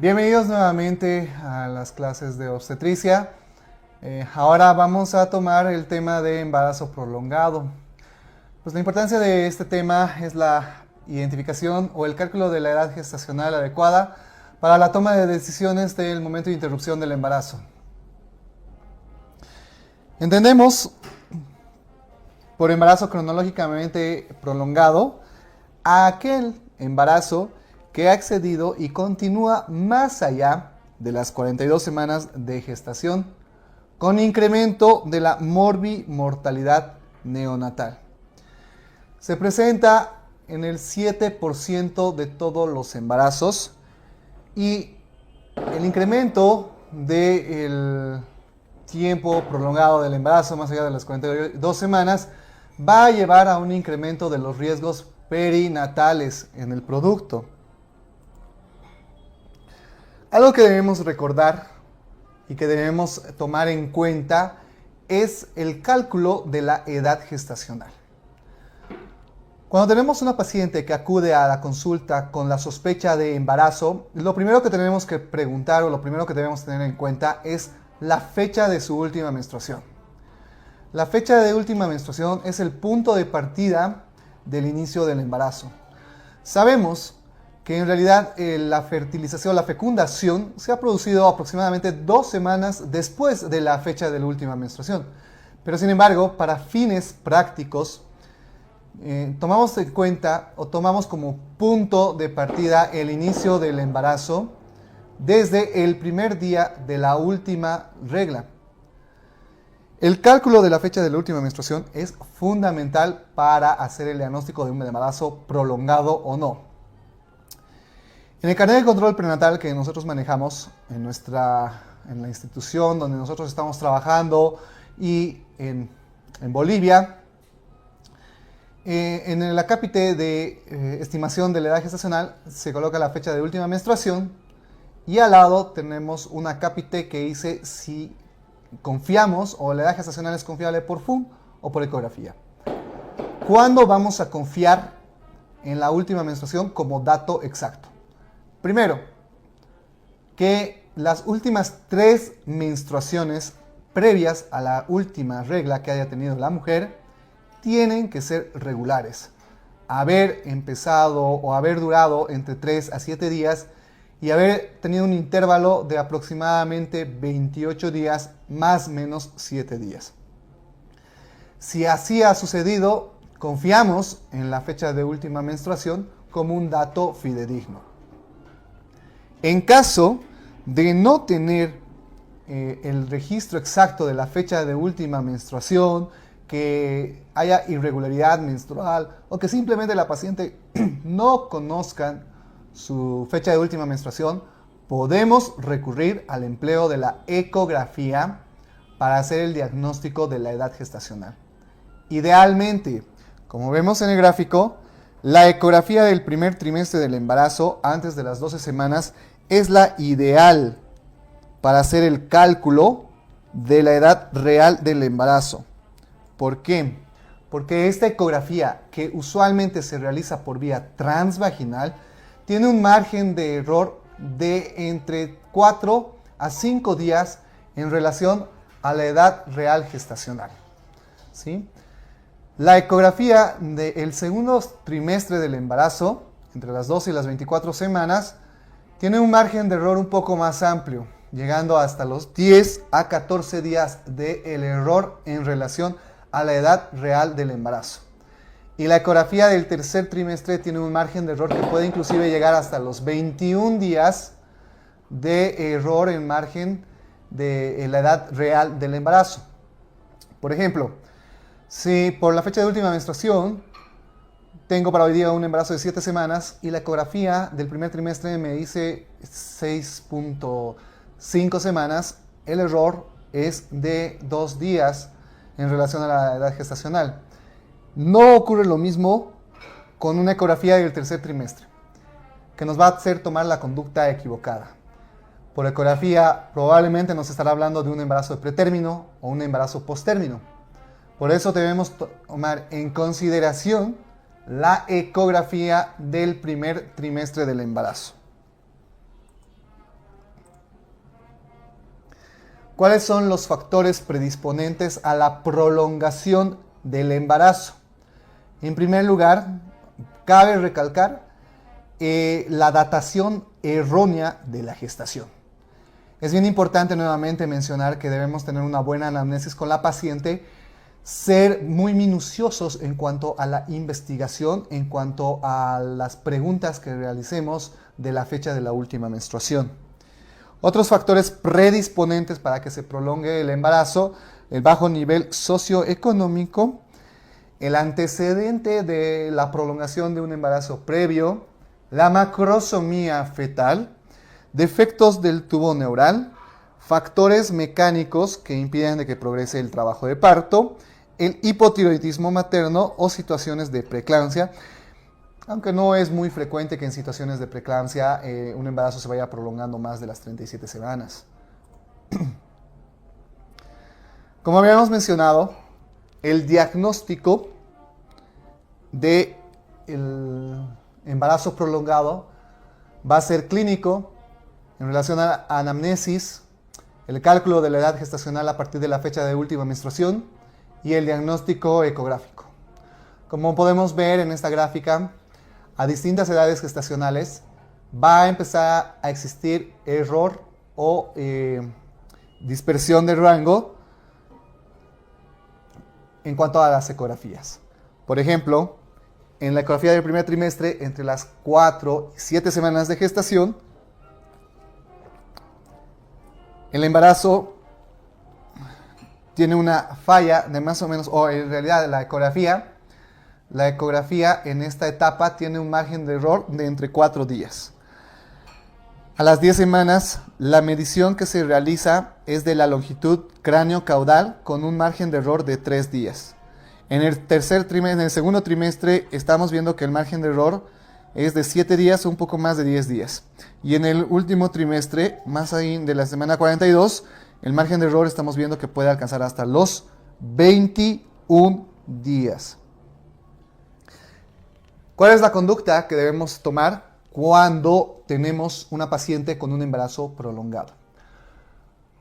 Bienvenidos nuevamente a las clases de obstetricia. Ahora vamos a tomar el tema de embarazo prolongado. Pues la importancia de este tema es la identificación o el cálculo de la edad gestacional adecuada para la toma de decisiones del momento de interrupción del embarazo. Entendemos por embarazo cronológicamente prolongado a aquel embarazo que ha excedido y continúa más allá de las 42 semanas de gestación, con incremento de la morbimortalidad neonatal. Se presenta en el 7% de todos los embarazos y el incremento del tiempo prolongado del embarazo, más allá de las 42 semanas, va a llevar a un incremento de los riesgos perinatales en el producto. Algo que debemos recordar y que debemos tomar en cuenta es el cálculo de la edad gestacional. Cuando tenemos una paciente que acude a la consulta con la sospecha de embarazo, lo primero que tenemos que preguntar o lo primero que debemos tener en cuenta es la fecha de su última menstruación. La fecha de última menstruación es el punto de partida del inicio del embarazo. Sabemos que en realidad la fertilización, la fecundación, se ha producido aproximadamente 2 semanas después de la fecha de la última menstruación. Pero sin embargo, para fines prácticos, tomamos en cuenta o tomamos como punto de partida el inicio del embarazo desde el primer día de la última regla. El cálculo de la fecha de la última menstruación es fundamental para hacer el diagnóstico de un embarazo prolongado o no. En el carnet de control prenatal que nosotros manejamos en la institución donde nosotros estamos trabajando y en Bolivia, en el acápite de estimación de la edad gestacional se coloca la fecha de última menstruación y al lado tenemos un acápite que dice si confiamos o la edad gestacional es confiable por FUM o por ecografía. ¿Cuándo vamos a confiar en la última menstruación como dato exacto? Primero, que las últimas 3 menstruaciones previas a la última regla que haya tenido la mujer tienen que ser regulares. Haber empezado o haber durado entre 3 a 7 días y haber tenido un intervalo de aproximadamente 28 días más o menos 7 días. Si así ha sucedido, confiamos en la fecha de última menstruación como un dato fidedigno. En caso de no tener el registro exacto de la fecha de última menstruación, que haya irregularidad menstrual o que simplemente la paciente no conozca su fecha de última menstruación, podemos recurrir al empleo de la ecografía para hacer el diagnóstico de la edad gestacional. Idealmente, como vemos en el gráfico, la ecografía del primer trimestre del embarazo, antes de las 12 semanas, es la ideal para hacer el cálculo de la edad real del embarazo. ¿Por qué? Porque esta ecografía, que usualmente se realiza por vía transvaginal, tiene un margen de error de entre 4 a 5 días en relación a la edad real gestacional. ¿Sí? La ecografía del segundo trimestre del embarazo, entre las 12 y las 24 semanas, tiene un margen de error un poco más amplio, llegando hasta los 10 a 14 días del error en relación a la edad real del embarazo. Y la ecografía del tercer trimestre tiene un margen de error que puede inclusive llegar hasta los 21 días de error en margen de la edad real del embarazo. Por ejemplo, si por la fecha de última menstruación tengo para hoy día un embarazo de 7 semanas y la ecografía del primer trimestre me dice 6.5 semanas, el error es de 2 días en relación a la edad gestacional. No ocurre lo mismo con una ecografía del tercer trimestre, que nos va a hacer tomar la conducta equivocada. Por ecografía probablemente nos estará hablando de un embarazo de pretérmino o un embarazo posttérmino. Por eso debemos tomar en consideración la ecografía del primer trimestre del embarazo. ¿Cuáles son los factores predisponentes a la prolongación del embarazo? En primer lugar, cabe recalcar la datación errónea de la gestación. Es bien importante nuevamente mencionar que debemos tener una buena anamnesis con la paciente, ser muy minuciosos en cuanto a la investigación, en cuanto a las preguntas que realicemos de la fecha de la última menstruación. Otros factores predisponentes para que se prolongue el embarazo: el bajo nivel socioeconómico, el antecedente de la prolongación de un embarazo previo, la macrosomía fetal, defectos del tubo neural, factores mecánicos que impiden de que progrese el trabajo de parto, el hipotiroidismo materno o situaciones de preeclampsia, aunque no es muy frecuente que en situaciones de preeclampsia un embarazo se vaya prolongando más de las 37 semanas. Como habíamos mencionado, el diagnóstico del embarazo prolongado va a ser clínico en relación a anamnesis, el cálculo de la edad gestacional a partir de la fecha de última menstruación y el diagnóstico ecográfico. Como podemos ver en esta gráfica, a distintas edades gestacionales va a empezar a existir error o dispersión de rango en cuanto a las ecografías. Por ejemplo, en la ecografía del primer trimestre, entre las 4 y 7 semanas de gestación, el embarazo tiene una falla de más o menos, o en realidad la ecografía en esta etapa tiene un margen de error de entre 4 días. A las 10 semanas, la medición que se realiza es de la longitud cráneo-caudal con un margen de error de 3 días. En el segundo trimestre estamos viendo que el margen de error es de 7 días o un poco más de 10 días. Y en el último trimestre, más ahí de la semana 42, el margen de error estamos viendo que puede alcanzar hasta los 21 días. ¿Cuál es la conducta que debemos tomar cuando tenemos una paciente con un embarazo prolongado?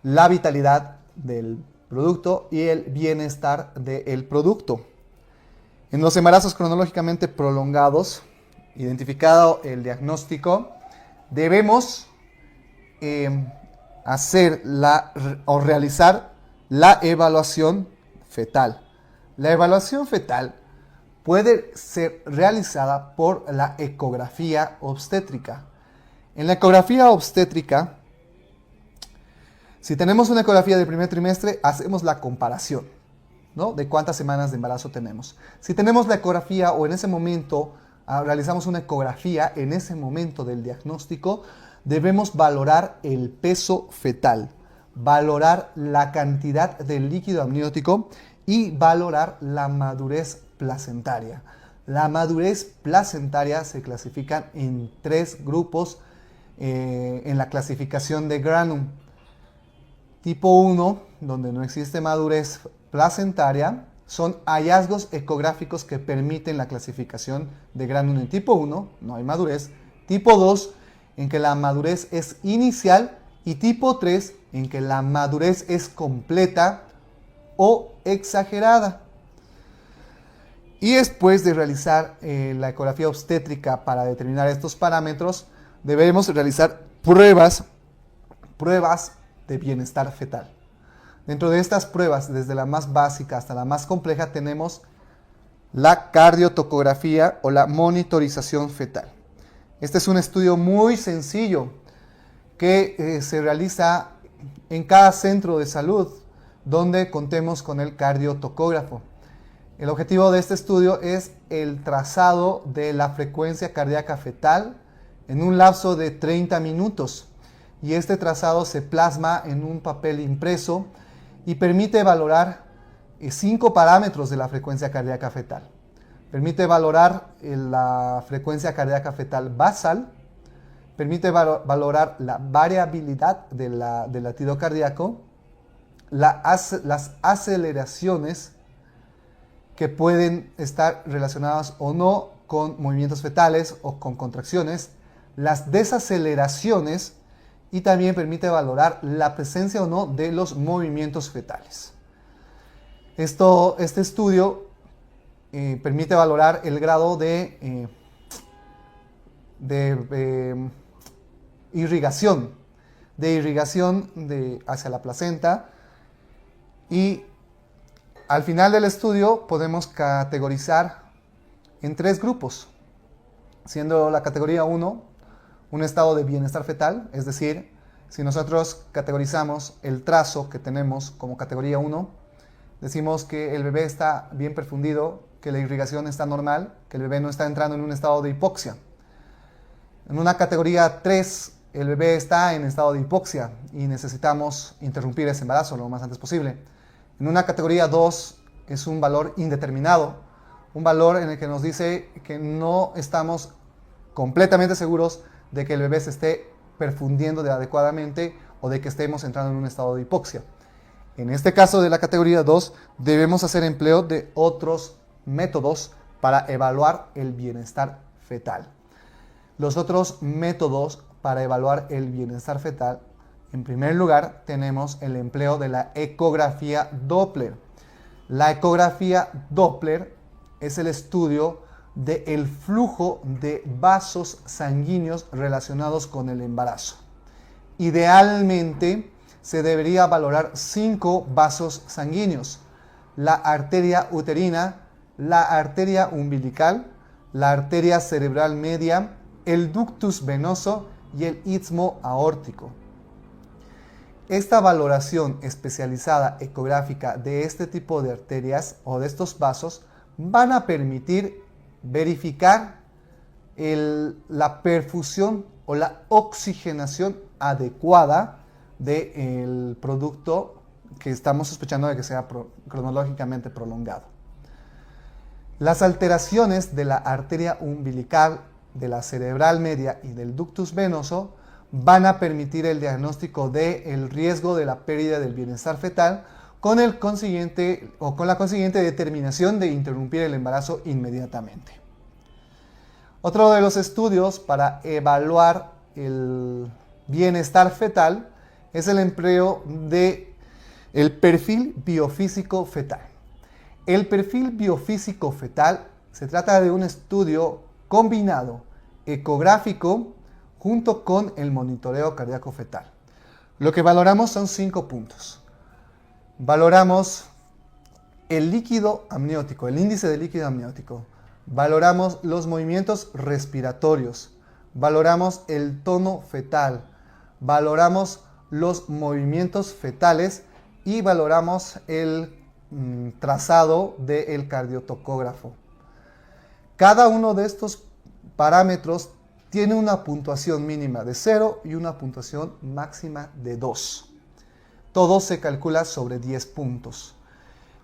La vitalidad del producto y el bienestar del producto. En los embarazos cronológicamente prolongados, identificado el diagnóstico, debemos realizar la evaluación fetal. La evaluación fetal puede ser realizada por la ecografía obstétrica. En la ecografía obstétrica, si tenemos una ecografía del primer trimestre, hacemos la comparación, ¿no?, de cuántas semanas de embarazo tenemos. Si tenemos la ecografía o en ese momento realizamos una ecografía en ese momento del diagnóstico, debemos valorar el peso fetal, valorar la cantidad de líquido amniótico y valorar la madurez placentaria. La madurez placentaria se clasifica en 3 grupos en la clasificación de Granum. Tipo 1, donde no existe madurez placentaria, son hallazgos ecográficos que permiten la clasificación de Granum en tipo 1, no hay madurez. Tipo 2, en que la madurez es inicial. Y tipo 3, en que la madurez es completa o exagerada. Y después de realizar la ecografía obstétrica para determinar estos parámetros, debemos realizar pruebas de bienestar fetal. Dentro de estas pruebas, desde la más básica hasta la más compleja, tenemos la cardiotocografía o la monitorización fetal. Este es un estudio muy sencillo que se realiza en cada centro de salud donde contemos con el cardiotocógrafo. El objetivo de este estudio es el trazado de la frecuencia cardíaca fetal en un lapso de 30 minutos. Y este trazado se plasma en un papel impreso y permite valorar 5 parámetros de la frecuencia cardíaca fetal. Permite valorar la frecuencia cardíaca fetal basal, permite valorar la variabilidad del latido cardíaco, las aceleraciones que pueden estar relacionadas o no con movimientos fetales o con contracciones, las desaceleraciones y también permite valorar la presencia o no de los movimientos fetales. Este estudio permite valorar el grado de irrigación hacia la placenta, y al final del estudio podemos categorizar en 3 grupos, siendo la categoría 1 un estado de bienestar fetal, es decir, si nosotros categorizamos el trazo que tenemos como categoría 1, decimos que el bebé está bien perfundido, que la irrigación está normal, que el bebé no está entrando en un estado de hipoxia. En una categoría 3, el bebé está en estado de hipoxia y necesitamos interrumpir ese embarazo lo más antes posible. En una categoría 2 es un valor indeterminado, un valor en el que nos dice que no estamos completamente seguros de que el bebé se esté perfundiendo adecuadamente o de que estemos entrando en un estado de hipoxia. En este caso de la categoría 2, debemos hacer empleo de otros métodos para evaluar el bienestar fetal. Los otros métodos para evaluar el bienestar fetal, en primer lugar, tenemos el empleo de la ecografía Doppler. La ecografía Doppler es el estudio del flujo de vasos sanguíneos relacionados con el embarazo. Idealmente, se debería valorar 5 vasos sanguíneos: la arteria uterina, la arteria umbilical, la arteria cerebral media, el ductus venoso y el istmo aórtico. Esta valoración especializada ecográfica de este tipo de arterias o de estos vasos van a permitir verificar la perfusión o la oxigenación adecuada del producto que estamos sospechando de que sea cronológicamente prolongado. Las alteraciones de la arteria umbilical, de la cerebral media y del ductus venoso van a permitir el diagnóstico del riesgo de la pérdida del bienestar fetal con la consiguiente determinación de interrumpir el embarazo inmediatamente. Otro de los estudios para evaluar el bienestar fetal es el empleo del perfil biofísico fetal. El perfil biofísico fetal se trata de un estudio combinado ecográfico junto con el monitoreo cardíaco fetal. Lo que valoramos son 5 puntos. Valoramos el líquido amniótico, el índice de líquido amniótico. Valoramos los movimientos respiratorios. Valoramos el tono fetal. Valoramos los movimientos fetales y valoramos el trazado del cardiotocógrafo. Cada uno de estos parámetros tiene una puntuación mínima de 0 y una puntuación máxima de 2. Todo se calcula sobre 10 puntos.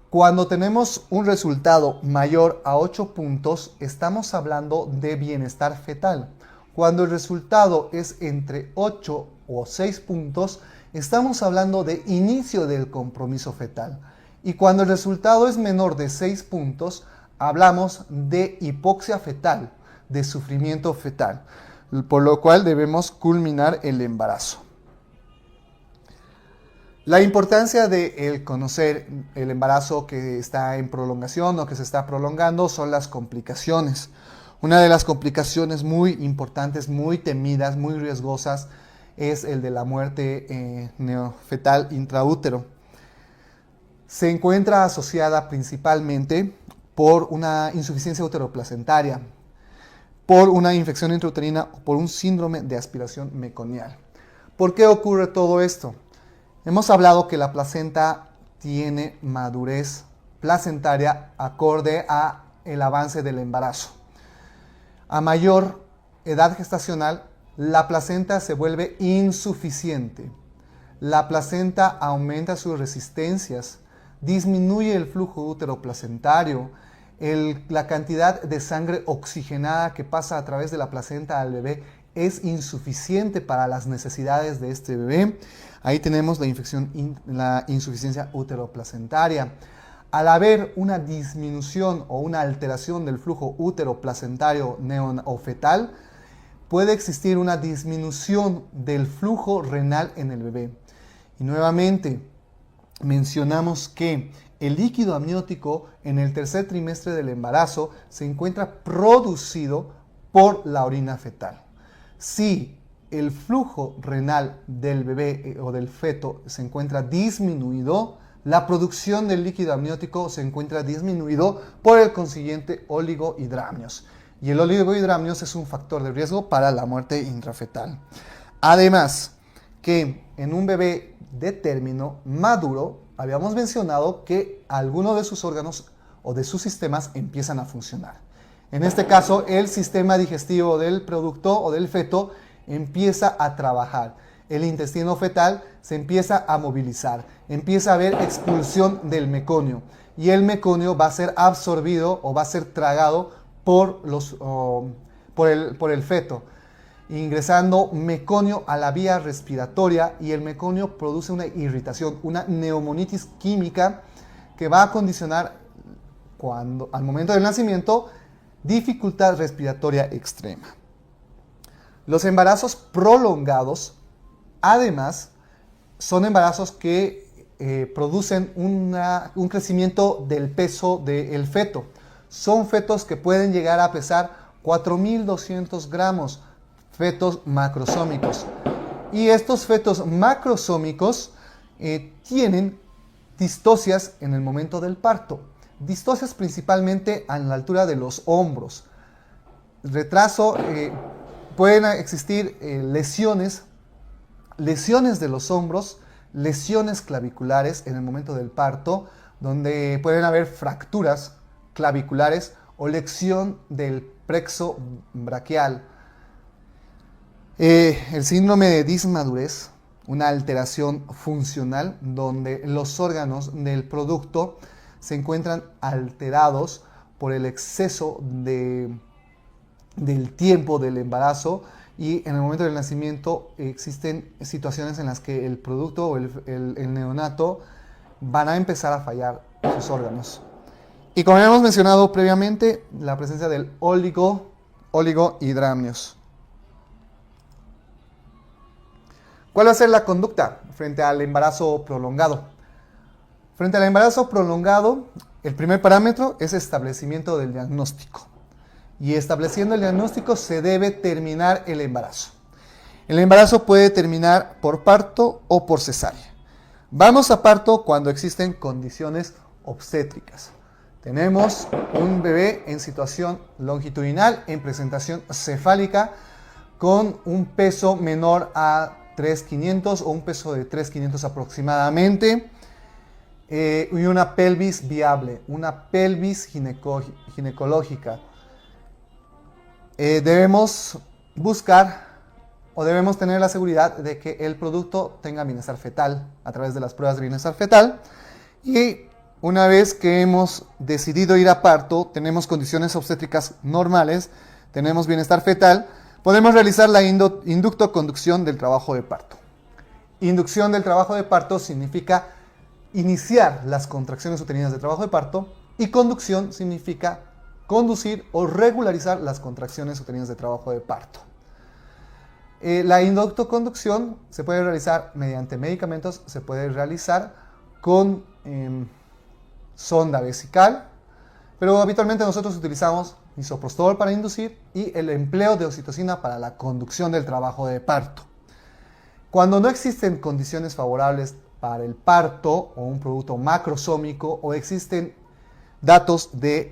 Cuando tenemos un resultado mayor a 8 puntos, estamos hablando de bienestar fetal. Cuando el resultado es entre 8 o 6 puntos, estamos hablando de inicio del compromiso fetal. Y cuando el resultado es menor de 6 puntos, hablamos de hipoxia fetal, de sufrimiento fetal, por lo cual debemos culminar el embarazo. La importancia de conocer el embarazo que está en prolongación o que se está prolongando son las complicaciones. Una de las complicaciones muy importantes, muy temidas, muy riesgosas, es el de la muerte neofetal intraútero. Se encuentra asociada principalmente por una insuficiencia uteroplacentaria, por una infección intrauterina o por un síndrome de aspiración meconial. ¿Por qué ocurre todo esto? Hemos hablado que la placenta tiene madurez placentaria acorde a el avance del embarazo. A mayor edad gestacional, la placenta se vuelve insuficiente. La placenta aumenta sus resistencias, disminuye el flujo uteroplacentario, la cantidad de sangre oxigenada que pasa a través de la placenta al bebé es insuficiente para las necesidades de este bebé. Ahí tenemos la insuficiencia uteroplacentaria. Al haber una disminución o una alteración del flujo uteroplacentario neonofetal, puede existir una disminución del flujo renal en el bebé. Y nuevamente mencionamos que el líquido amniótico en el tercer trimestre del embarazo se encuentra producido por la orina fetal. Si el flujo renal del bebé o del feto se encuentra disminuido, la producción del líquido amniótico se encuentra disminuido por el consiguiente oligohidramnios. Y el oligohidramnios es un factor de riesgo para la muerte intrafetal. Además, que en un bebé de término maduro, habíamos mencionado que algunos de sus órganos o de sus sistemas empiezan a funcionar. En este caso, el sistema digestivo del producto o del feto empieza a trabajar. El intestino fetal se empieza a movilizar, empieza a haber expulsión del meconio y el meconio va a ser absorbido o va a ser tragado por el feto, ingresando meconio a la vía respiratoria y el meconio produce una irritación, una neumonitis química que va a condicionar al momento del nacimiento dificultad respiratoria extrema. Los embarazos prolongados, además, son embarazos que producen un crecimiento del peso del feto. Son fetos que pueden llegar a pesar 4.200 gramos, fetos macrosómicos. Y estos fetos macrosómicos tienen distocias en el momento del parto. Distocias principalmente a la altura de los hombros. Retraso, pueden existir lesiones de los hombros, lesiones claviculares en el momento del parto, donde pueden haber fracturas claviculares o lesión del plexo braquial. El síndrome de dismadurez, una alteración funcional donde los órganos del producto se encuentran alterados por el exceso del tiempo del embarazo y en el momento del nacimiento existen situaciones en las que el producto o el neonato van a empezar a fallar sus órganos. Y como hemos mencionado previamente, la presencia del oligohidramnios. ¿Cuál va a ser la conducta frente al embarazo prolongado? Frente al embarazo prolongado, el primer parámetro es establecimiento del diagnóstico. Y estableciendo el diagnóstico se debe terminar el embarazo. El embarazo puede terminar por parto o por cesárea. Vamos a parto cuando existen condiciones obstétricas. Tenemos un bebé en situación longitudinal, en presentación cefálica, con un peso menor a 3.500 o un peso de 3.500 aproximadamente, y una pelvis viable, una pelvis ginecológica. Debemos buscar o debemos tener la seguridad de que el producto tenga bienestar fetal a través de las pruebas de bienestar fetal. Y una vez que hemos decidido ir a parto, tenemos condiciones obstétricas normales, tenemos bienestar fetal, podemos realizar la inductoconducción del trabajo de parto. Inducción del trabajo de parto significa iniciar las contracciones uterinas de trabajo de parto y conducción significa conducir o regularizar las contracciones uterinas de trabajo de parto. La inductoconducción se puede realizar mediante medicamentos, se puede realizar con sonda vesical, pero habitualmente nosotros utilizamos misoprostol para inducir y el empleo de oxitocina para la conducción del trabajo de parto. Cuando no existen condiciones favorables para el parto o un producto macrosómico o existen datos de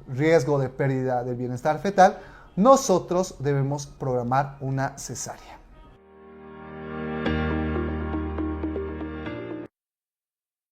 riesgo de pérdida del bienestar fetal, nosotros debemos programar una cesárea.